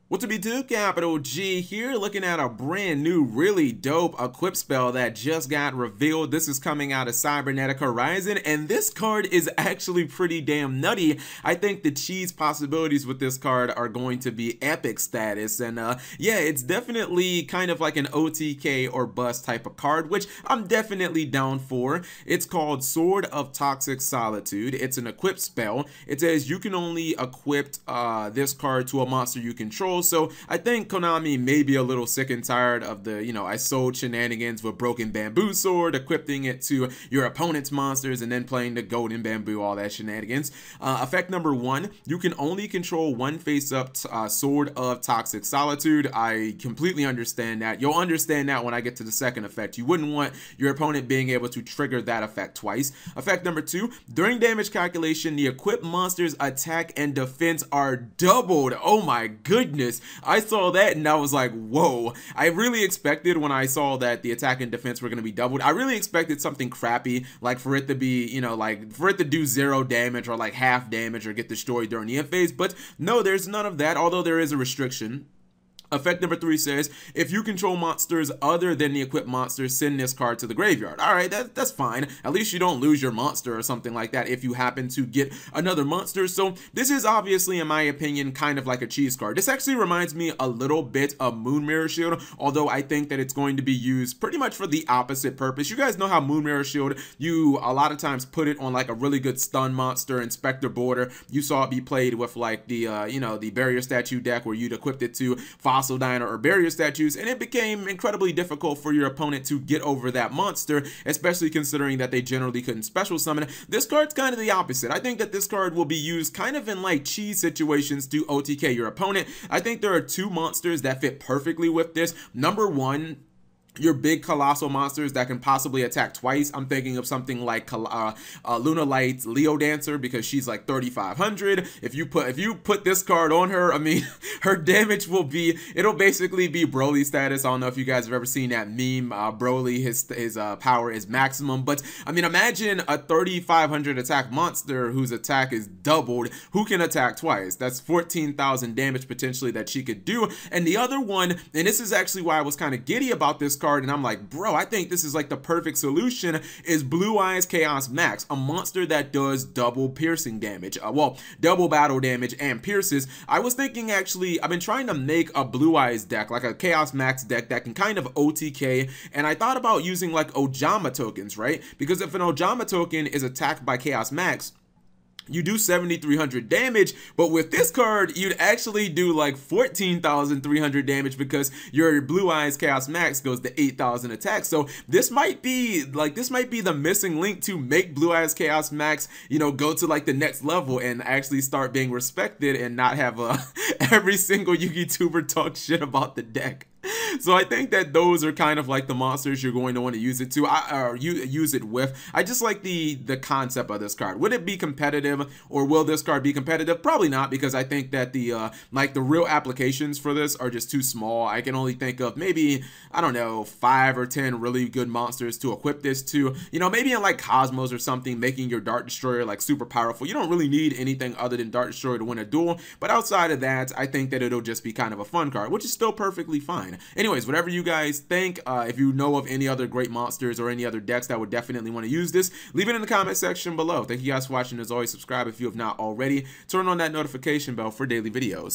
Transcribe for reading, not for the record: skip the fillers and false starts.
What's up YouTube, Capital G here, looking at a brand new, really dope equip spell that just got revealed. This is coming out of Cybernetic Horizon, and this card is actually pretty damn nutty. I think the cheese possibilities with this card are going to be epic status, and yeah, it's definitely kind of like an OTK or bust type of card, which I'm definitely down for. It's called Sword of Toxic Solitude. It's an equip spell. It says you can only equip this card to a monster you control. So I think Konami may be a little sick and tired of the, I sold shenanigans with Broken Bamboo Sword, equipping it to your opponent's monsters, and then playing the Golden Bamboo, all that shenanigans. Effect number 1, you can only control one face-up Sword of Toxic Solitude. I completely understand that. You'll understand that when I get to the second effect. You wouldn't want your opponent being able to trigger that effect twice. Effect number 2, during damage calculation, the equipped monster's attack and defense are doubled. Oh my goodness. I saw that and I was like, whoa. I really expected, when I saw that the attack and defense were going to be doubled, I really expected something crappy, like for it to be, like for it to do 0 damage or like half damage or get destroyed during the end phase. But no, there's none of that, although there is a restriction. Effect number 3 says, if you control monsters other than the equipped monsters, send this card to the graveyard. Alright, that's fine. At least you don't lose your monster or something like that if you happen to get another monster. So this is obviously, in my opinion, kind of like a cheese card. This actually reminds me a little bit of Moon Mirror Shield, although I think that it's going to be used pretty much for the opposite purpose. You guys know how Moon Mirror Shield, you a lot of times put it on like a really good stun monster, Inspector Border. You saw it be played with like the, the Barrier Statue deck where you'd equipped it to Fossil Diner or Barrier Statues, and it became incredibly difficult for your opponent to get over that monster, especially considering that they generally couldn't special summon. This card's kind of the opposite. I think that this card will be used kind of in like cheese situations to OTK your opponent. I think there are 2 monsters that fit perfectly with this. Number 1, your big colossal monsters that can possibly attack twice. I'm thinking of something like Lunalight's Leo Dancer, because she's like 3,500. If you put this card on her, I mean, her damage will be, it'll basically be Broly status. I don't know if you guys have ever seen that meme. Broly, his power is maximum, but I mean, imagine a 3,500 attack monster whose attack is doubled, who can attack twice. That's 14,000 damage potentially that she could do. And the other one, and this is actually why I was kind of giddy about this card, and I'm like, bro, I think this is like the perfect solution, is Blue Eyes Chaos Max, a monster that does double piercing damage, well, double battle damage and pierces. I was thinking, actually, I've been trying to make a Blue Eyes deck, like a Chaos Max deck that can kind of OTK, and I thought about using like Ojama tokens, right? Because if an Ojama token is attacked by Chaos Max, you do 7,300 damage, but with this card, you'd actually do like 14,300 damage, because your Blue Eyes Chaos Max goes to 8,000 attack. So this might be the missing link to make Blue Eyes Chaos Max, go to like the next level and actually start being respected, and not have every single YouTuber talk shit about the deck. So I think that those are kind of like the monsters you're going to want to use it to, or use it with. I just like the concept of this card. Would it be competitive, or will this card be competitive? Probably not, because I think that the real applications for this are just too small. I can only think of maybe, I don't know, 5 or 10 really good monsters to equip this to. Maybe in like Cosmos or something, making your Dart Destroyer like super powerful. You don't really need anything other than Dart Destroyer to win a duel. But outside of that, I think that it'll just be kind of a fun card, which is still perfectly fine. Anyways, whatever you guys think, if you know of any other great monsters or any other decks that would definitely want to use this, leave it in the comment section below. Thank you guys for watching. As always, subscribe if you have not already. Turn on that notification bell for daily videos.